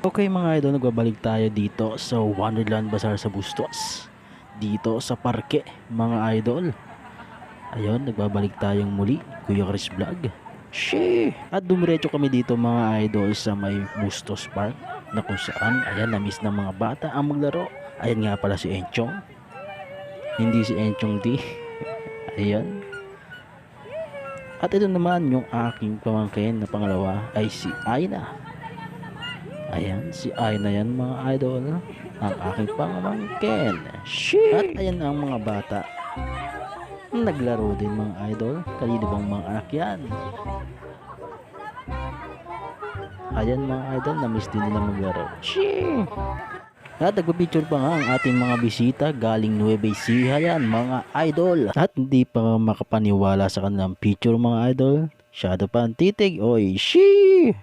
Okay mga idol, nagbabalik tayo dito sa Wonderland Bazaar sa Bustos. Dito sa parke mga idol. Ayun, nagbabalik tayong muli, Kuya Chris Vlog. Shee! At dumiretso kami dito mga idol sa may Bustos Park na kung saan, ayan, na-miss ng mga bata ang maglaro. Ayan nga pala si Enchong. Hindi si Enchong D. Ayan. At ito naman yung aking pamangkin na pangalawa ay si Aina. Ayan, si Aina yan mga idol. Ang aking pamangkin. Shee! At ayan ang mga bata. Naglaro din mga idol. Kanino bang mga anak yan? Ayan mga idol, na-miss din nila maglaro. Shee! At nagpapicture pa nga ang ating mga bisita galing Nueva Ecija yan mga idol. At hindi pa makapaniwala sa kanilang picture mga idol. Shadow pa ang titig. Oy, shee!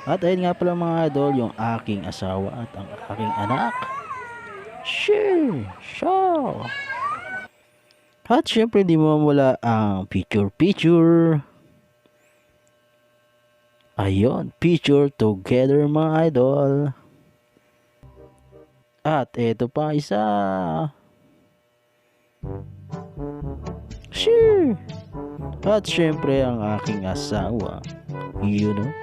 At ayun nga pala mga idol, yung aking asawa at ang aking anak. Shee! Show! At syempre hindi mo mawala ang picture. Ayun, picture together mga idol. At eto pa isa. Shee! At syempre ang aking asawa. You know?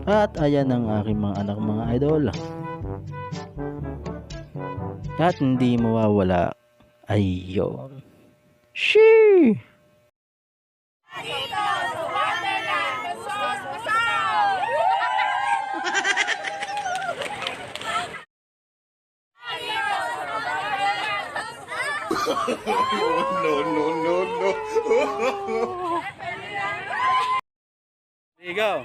At ayan ang aking mga anak mga idol. At hindi mawawala. Ayun. Shee! No. There you go.